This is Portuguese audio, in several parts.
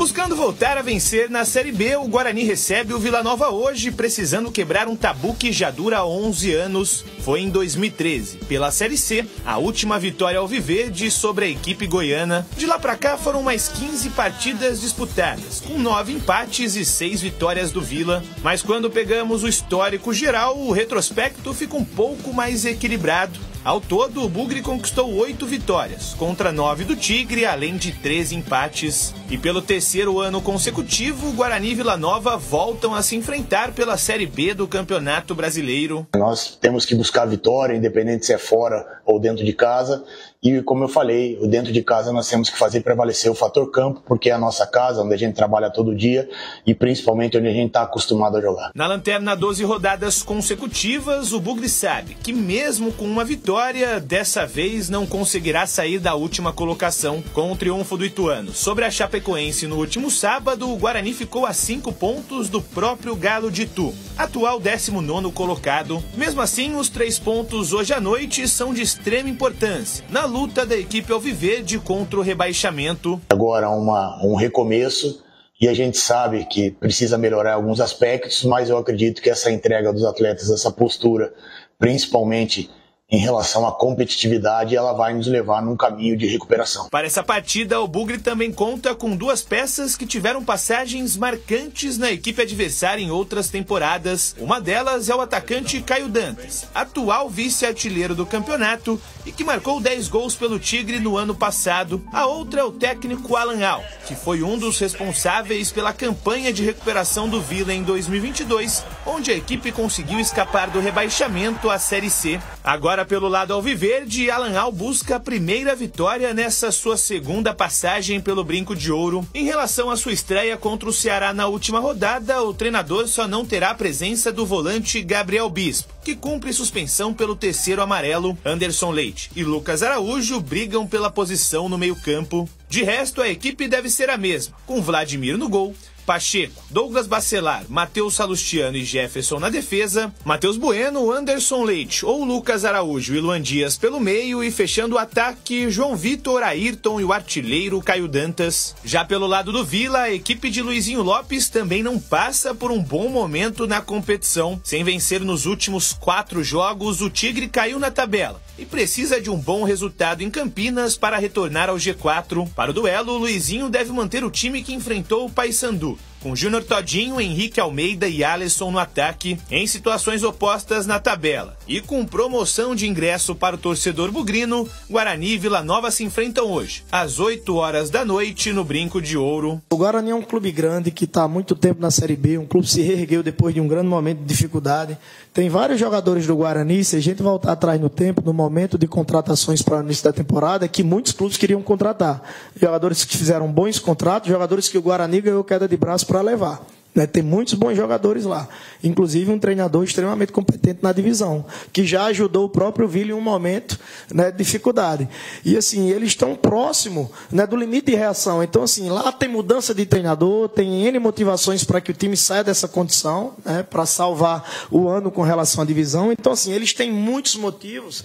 Buscando voltar a vencer na Série B, o Guarani recebe o Vila Nova hoje, precisando quebrar um tabu que já dura 11 anos. Foi em 2013, pela Série C, a última vitória alviverde sobre a equipe goiana. De lá pra cá foram mais 15 partidas disputadas, com 9 empates e 6 vitórias do Vila. Mas quando pegamos o histórico geral, o retrospecto fica um pouco mais equilibrado. Ao todo, o Bugre conquistou 8 vitórias, contra 9 do Tigre, além de 13 empates. E pelo terceiro ano consecutivo, o Guarani e Vila Nova voltam a se enfrentar pela Série B do Campeonato Brasileiro. Nós temos que buscar a vitória, independente se é fora ou dentro de casa. E como eu falei, dentro de casa nós temos que fazer prevalecer o fator campo, porque é a nossa casa, onde a gente trabalha todo dia e principalmente onde a gente está acostumado a jogar. Na lanterna, 12 rodadas consecutivas, o Bugre sabe que mesmo com uma vitória, dessa vez não conseguirá sair da última colocação. Com o triunfo do Ituano sobre a Chapecoense no último sábado, o Guarani ficou a 5 pontos do próprio Galo de Itu, atual 19º colocado. Mesmo assim, os 3 pontos hoje à noite são de extrema importância na luta da equipe alviverde contra o rebaixamento. Agora um recomeço e a gente sabe que precisa melhorar alguns aspectos, mas eu acredito que essa entrega dos atletas, essa postura, principalmente em relação à competitividade, ela vai nos levar num caminho de recuperação. Para essa partida, o Bugre também conta com 2 peças que tiveram passagens marcantes na equipe adversária em outras temporadas. Uma delas é o atacante Caio Dantas, atual vice-artilheiro do campeonato e que marcou 10 gols pelo Tigre no ano passado. A outra é o técnico Alan Al, que foi um dos responsáveis pela campanha de recuperação do Vila em 2022, onde a equipe conseguiu escapar do rebaixamento à Série C. Agora, pelo lado alviverde, Alan Al busca a primeira vitória nessa sua segunda passagem pelo Brinco de Ouro. Em relação à sua estreia contra o Ceará na última rodada, o treinador só não terá a presença do volante Gabriel Bispo, que cumpre suspensão pelo terceiro amarelo. Anderson Leite e Lucas Araújo brigam pela posição no meio-campo. De resto, a equipe deve ser a mesma, com Vladimir no gol, Pacheco, Douglas Bacelar, Matheus Salustiano e Jefferson na defesa, Matheus Bueno, Anderson Leite ou Lucas Araújo e Luan Dias pelo meio e fechando o ataque, João Vitor, Ayrton e o artilheiro Caio Dantas. Já pelo lado do Vila, a equipe de Luizinho Lopes também não passa por um bom momento na competição. Sem vencer nos últimos 4 jogos, o Tigre caiu na tabela e precisa de um bom resultado em Campinas para retornar ao G4. Para o duelo, o Luizinho deve manter o time que enfrentou o Paysandu, com Júnior Todinho, Henrique Almeida e Alisson no ataque, em situações opostas na tabela. E com promoção de ingresso para o torcedor bugrino, Guarani e Vila Nova se enfrentam hoje, às 8 horas da noite, no Brinco de Ouro. O Guarani é um clube grande que está há muito tempo na Série B, um clube que se reergueu depois de um grande momento de dificuldade. Tem vários jogadores do Guarani, se a gente voltar atrás no tempo, no momento de contratações para o início da temporada, que muitos clubes queriam contratar. Jogadores que fizeram bons contratos, jogadores que o Guarani ganhou queda de braço para levar. Tem muitos bons jogadores lá, inclusive um treinador extremamente competente na divisão, que já ajudou o próprio Vila em um momento, de dificuldade. E assim, eles estão próximos, do limite de reação. Então assim, lá tem mudança de treinador, tem N motivações para que o time saia dessa condição, para salvar o ano com relação à divisão. Então assim, eles têm muitos motivos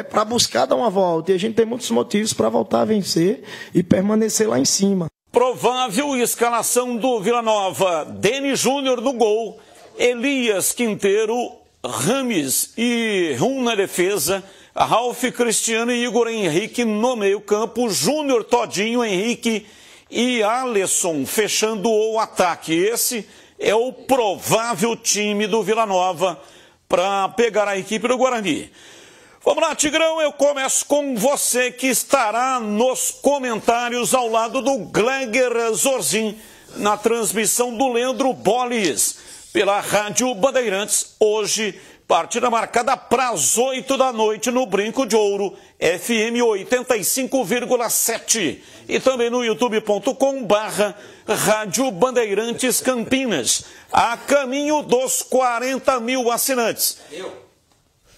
para buscar dar uma volta, e a gente tem muitos motivos para voltar a vencer e permanecer lá em cima. Provável escalação do Vila Nova: Denis Júnior no gol, Elias Quinteiro, Rames e Rum na defesa, Ralf Cristiano e Igor Henrique no meio campo, Júnior, Todinho, Henrique e Alisson fechando o ataque. Esse é o provável time do Vila Nova para pegar a equipe do Guarani. Vamos lá, Tigrão, eu começo com você, que estará nos comentários ao lado do Gleger Zorzin, na transmissão do Leandro Bolis, pela Rádio Bandeirantes, hoje, partida marcada para as 8 da noite no Brinco de Ouro, FM 85,7, e também no youtube.com/Rádio Bandeirantes Campinas, a caminho dos 40 mil assinantes.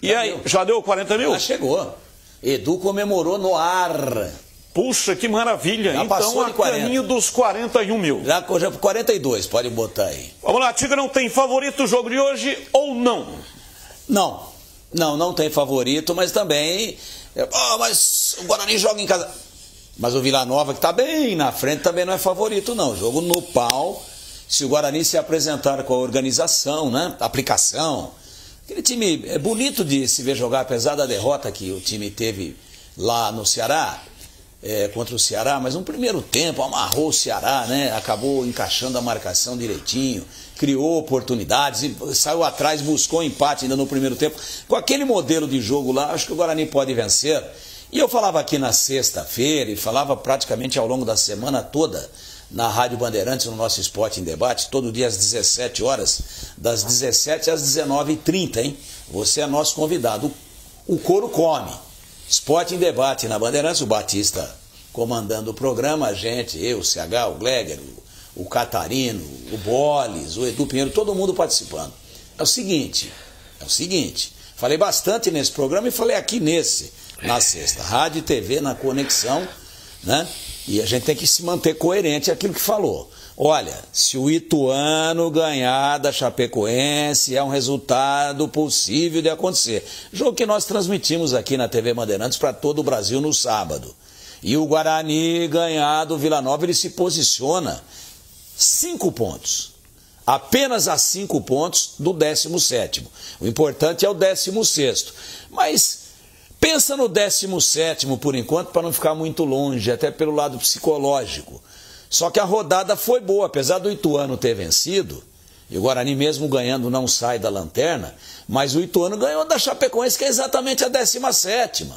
E aí, já deu 40 mil? Já chegou. Edu comemorou no ar. Puxa, que maravilha. Já então, a caminho dos 41 mil. Já 42, pode botar aí. Vamos lá, Tigrão, tem favorito o jogo de hoje ou não? Não tem favorito, mas também... mas o Guarani joga em casa. Mas o Vila Nova, que está bem na frente, também não é favorito, não. Jogo no pau, se o Guarani se apresentar com a organização, né? Aplicação. Aquele time é bonito de se ver jogar, apesar da derrota que o time teve lá no Ceará, contra o Ceará, mas no primeiro tempo amarrou o Ceará, né? Acabou encaixando a marcação direitinho, criou oportunidades, e saiu atrás, buscou empate ainda no primeiro tempo. Com aquele modelo de jogo lá, acho que o Guarani pode vencer. E eu falava aqui na sexta-feira e falava praticamente ao longo da semana toda na Rádio Bandeirantes, no nosso Esporte em Debate, todo dia às 17 horas, das 17 às 19h30, hein? Você é nosso convidado. O couro come. Esporte em Debate na Bandeirantes, o Batista comandando o programa, a gente, eu, o CH, o Gleger, o Catarino, o Boles, o Edu Pinheiro, todo mundo participando. É o seguinte, falei bastante nesse programa e falei aqui na sexta, rádio e TV na conexão, né? E a gente tem que se manter coerente àquilo que falou. Olha, se o Ituano ganhar da Chapecoense, é um resultado possível de acontecer. Jogo que nós transmitimos aqui na TV Bandeirantes para todo o Brasil no sábado. E o Guarani ganhar do Vila Nova, ele se posiciona 5 pontos. Apenas a 5 pontos do 17º. O importante é o 16º. Mas pensa no 17º por enquanto, para não ficar muito longe, até pelo lado psicológico. Só que a rodada foi boa, apesar do Ituano ter vencido, e o Guarani mesmo ganhando não sai da lanterna, mas o Ituano ganhou da Chapecoense, que é exatamente a 17ª,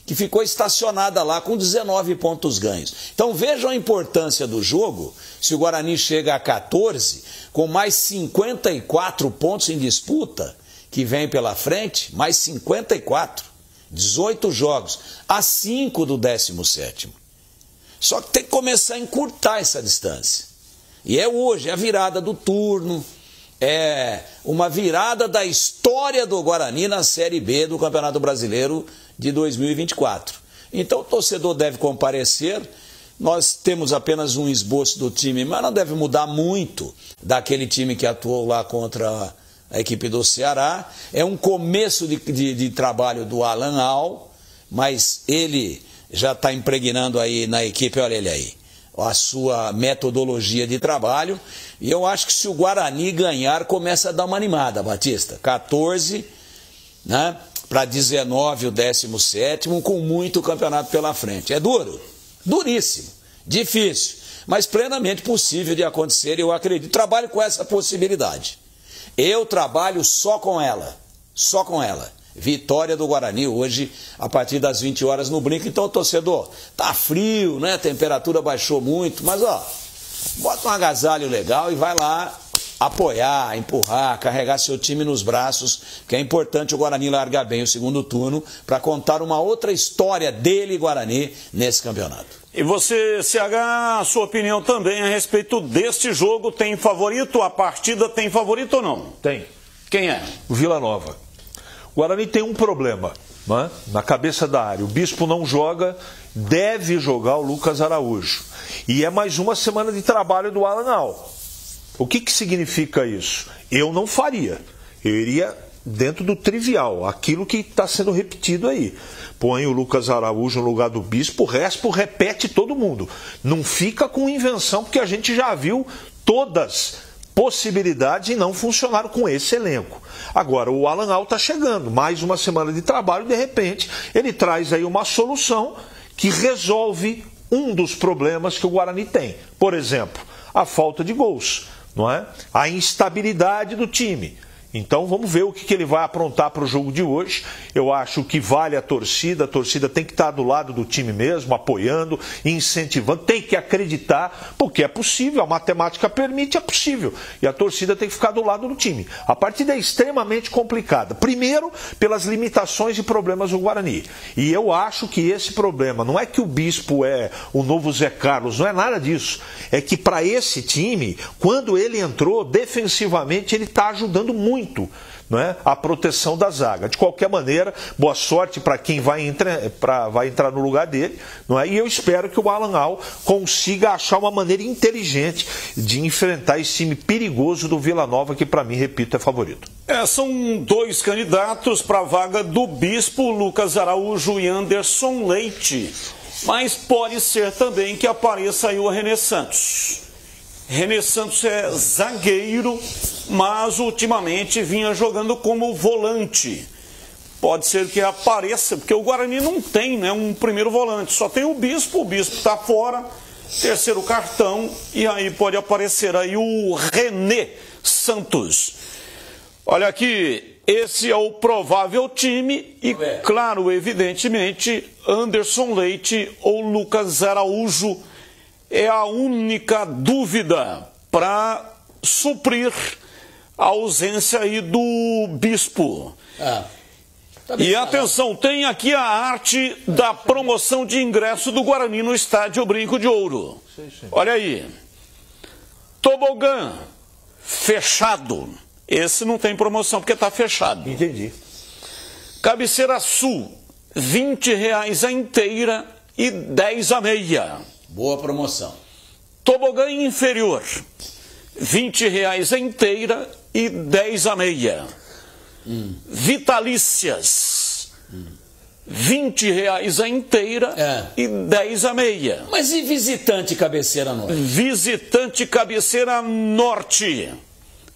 que ficou estacionada lá com 19 pontos ganhos. Então vejam a importância do jogo, se o Guarani chega a 14, com mais 54 pontos em disputa, que vem pela frente, mais 54, 18 jogos, a 5 do 17º. Só que tem que começar a encurtar essa distância. E é hoje, é a virada do turno, é uma virada da história do Guarani na Série B do Campeonato Brasileiro de 2024. Então o torcedor deve comparecer. Nós temos apenas um esboço do time, mas não deve mudar muito daquele time que atuou lá contra a equipe do Ceará. É um começo de trabalho do Alan Al, mas ele já está impregnando aí na equipe, olha ele aí, a sua metodologia de trabalho. E eu acho que se o Guarani ganhar, começa a dar uma animada, Batista. 14, né, para 19 o 17º, com muito campeonato pela frente. É duro, duríssimo, difícil, mas plenamente possível de acontecer, e eu acredito. Trabalho com essa possibilidade. Eu trabalho só com ela. Vitória do Guarani hoje, a partir das 20 horas no Brinco. Então, torcedor, tá frio, né? A temperatura baixou muito, mas ó, bota um agasalho legal e vai lá apoiar, empurrar, carregar seu time nos braços, que é importante o Guarani largar bem o segundo turno para contar uma outra história dele, Guarani, nesse campeonato. E você, CH, a sua opinião também a respeito deste jogo? Tem favorito? A partida tem favorito ou não? Tem. Quem é? O Vila Nova. O Guarani tem um problema, né? Na cabeça da área. O Bispo não joga, deve jogar o Lucas Araújo. E é mais uma semana de trabalho do Alan Al. O que significa isso? Eu não faria. Eu iria dentro do trivial, aquilo que está sendo repetido aí. Põe o Lucas Araújo no lugar do Bispo, o resto repete todo mundo. Não fica com invenção, porque a gente já viu todas possibilidades e não funcionaram com esse elenco. Agora, o Alan Al está chegando, mais uma semana de trabalho, de repente, ele traz aí uma solução que resolve um dos problemas que o Guarani tem. Por exemplo, a falta de gols, não é? A instabilidade do time. Então vamos ver o que ele vai aprontar para o jogo de hoje. Eu acho que vale a torcida tem que estar do lado do time mesmo, apoiando, incentivando, tem que acreditar, porque é possível, a matemática permite, é possível. E a torcida tem que ficar do lado do time. A partida é extremamente complicada. Primeiro, pelas limitações e problemas do Guarani. E eu acho que esse problema, não é que o Bispo é o novo Zé Carlos, não é nada disso. É que para esse time, quando ele entrou, defensivamente, ele está ajudando muito, não é? A proteção da zaga. De qualquer maneira, boa sorte para quem vai entrar no lugar dele, não é? E eu espero que o Alan Al consiga achar uma maneira inteligente de enfrentar esse time perigoso do Vila Nova, que para mim, repito, é favorito. São dois candidatos para a vaga do Bispo, Lucas Araújo e Anderson Leite. Mas pode ser também que apareça aí o René Santos. René Santos é zagueiro, mas ultimamente vinha jogando como volante. Pode ser que apareça, porque o Guarani não tem, né, um primeiro volante, só tem o Bispo está fora, terceiro cartão, e aí pode aparecer aí o René Santos. Olha aqui, esse é o provável time e, claro, evidentemente, Anderson Leite ou Lucas Araújo é a única dúvida para suprir a ausência aí do Bispo. E atenção, tem aqui a arte da promoção de ingresso do Guarani no estádio Brinco de Ouro. Olha aí. Tobogã fechado. Esse não tem promoção porque está fechado. Entendi. Cabeceira Sul, R$20 a inteira e 10 a meia. Boa promoção. Tobogã inferior, R$20 a inteira e 10 a meia. Vitalícias, R$20 a inteira e 10 a meia. Mas e visitante cabeceira norte? Visitante cabeceira norte.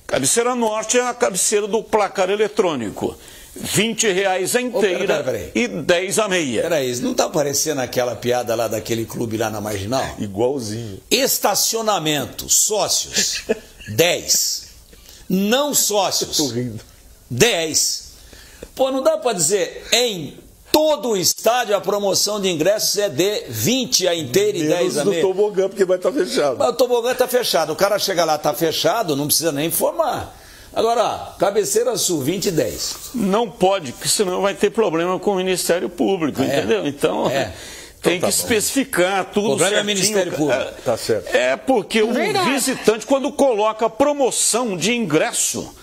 Cabeceira norte é a cabeceira do placar eletrônico. R$20 a inteira e 10 a meia. Peraí, não tá parecendo aquela piada lá daquele clube lá na Marginal? Igualzinho. Estacionamento, sócios, 10. Não sócios, Tô rindo. 10. Pô, não dá pra dizer em todo o estádio a promoção de ingressos é de 20 a inteira e 10 a meia. Menos do tobogã, porque vai estar fechado. Mas o tobogã tá fechado. O cara chega lá, tá fechado, não precisa nem informar. Agora, ó, cabeceira sul, 20 e 10. Não pode, porque senão vai ter problema com o Ministério Público, entendeu? Então, tem que especificar tudo. O problema certinho. é o Ministério Público. Tá certo. É porque o visitante, quando coloca promoção de ingresso,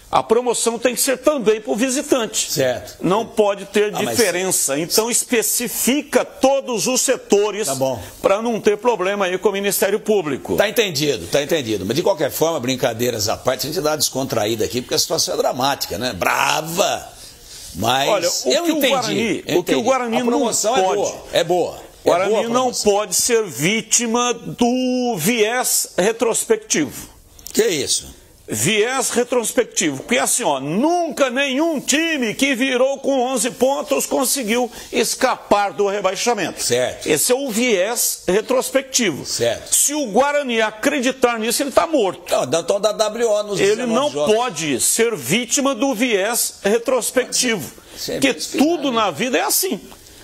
a promoção tem que ser também para o visitante. Certo. Não pode ter diferença. Então especifica todos os setores para não ter problema aí com o Ministério Público. Tá entendido, tá entendido. Mas de qualquer forma, brincadeiras à parte, a gente dá uma descontraída aqui, porque a situação é dramática, né? Brava! Mas olha, o que o Guarani não pode. É boa. O Guarani não pode ser vítima do viés retrospectivo. Que isso? Viés retrospectivo, porque assim, ó, nunca nenhum time que virou com 11 pontos conseguiu escapar do rebaixamento. Certo. Esse é o viés retrospectivo. Certo. Se o Guarani acreditar nisso, ele está morto. Então dá WO nos ele não pode ser vítima do viés retrospectivo, porque tudo na vida é assim.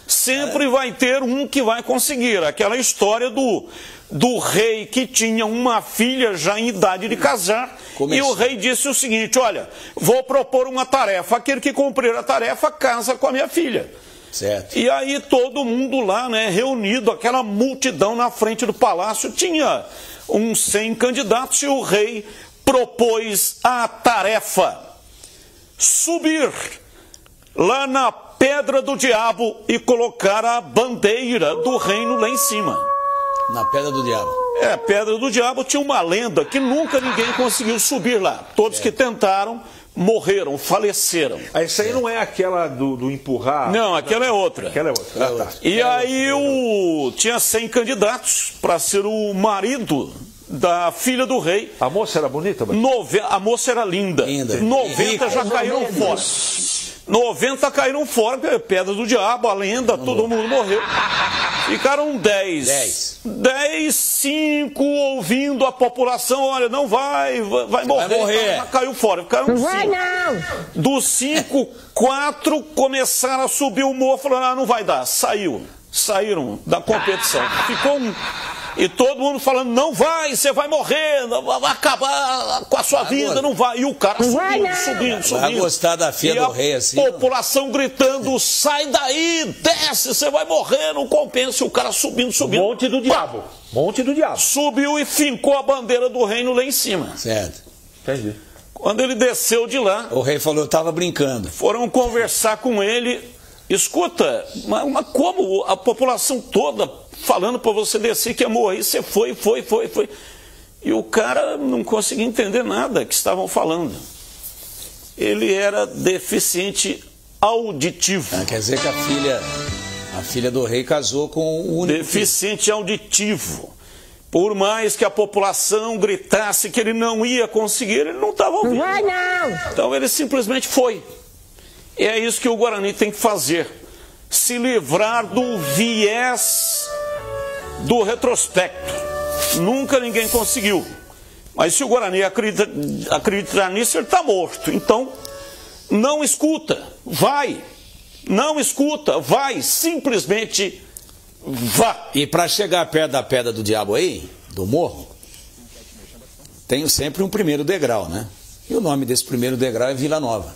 Sempre vai ter um que vai conseguir. Aquela história do rei que tinha uma filha já em idade de casar. E o rei disse o seguinte: olha, vou propor uma tarefa. Aquele que cumprir a tarefa casa com a minha filha. Certo. E aí todo mundo lá, né, reunido, aquela multidão na frente do palácio, tinha uns 100 candidatos e o rei propôs a tarefa: subir lá na Pedra do Diabo e colocar a bandeira do reino lá em cima. Na Pedra do Diabo. É, Pedra do Diabo tinha uma lenda que nunca ninguém conseguiu subir lá. Todos que tentaram morreram, faleceram. Essa aí não é aquela do empurrar? Não, aquela é outra. Aquela é outra. Tá. E aí tinha 100 candidatos para ser o marido da filha do rei. A moça era bonita? A moça era linda. 90 já caíram fora. 90 caíram fora, Pedra do Diabo, a lenda, todo mundo morreu. Ficaram 10. 5 ouvindo a população: olha, não vai morrer. Já caiu fora. Ficaram 5. Não vai não. Dos 5, 4 começaram a subir o morro, falando: não vai dar. Saíram da competição. Ficou um. E todo mundo falando: não vai, você vai morrer, vai acabar com a sua vida, não vai. E o cara subindo. Vai gostar da filha do rei assim. A população gritando: sai daí, desce, você vai morrer, não compensa. E o cara subindo. Monte do Diabo. Monte do Diabo. Subiu e fincou a bandeira do reino lá em cima. Certo. Entendi. Quando ele desceu de lá, o rei falou: eu estava brincando. Foram conversar com ele. Escuta, mas como a população toda falando para você descer que ia morrer, você foi. E o cara não conseguia entender nada que estavam falando. Ele era deficiente auditivo. Quer dizer que a A filha do rei casou com o único deficiente auditivo. Por mais que a população gritasse que ele não ia conseguir, ele não estava ouvindo. Não vai não! Então ele simplesmente foi. E é isso que o Guarani tem que fazer. Se livrar do viés do retrospecto. Nunca ninguém conseguiu. Mas se o Guarani acreditar nisso, ele está morto. Então, não escuta, vai. Não escuta, vai. Simplesmente vá. E para chegar perto da pedra do diabo aí, do morro, tem sempre um primeiro degrau, né? E o nome desse primeiro degrau é Vila Nova.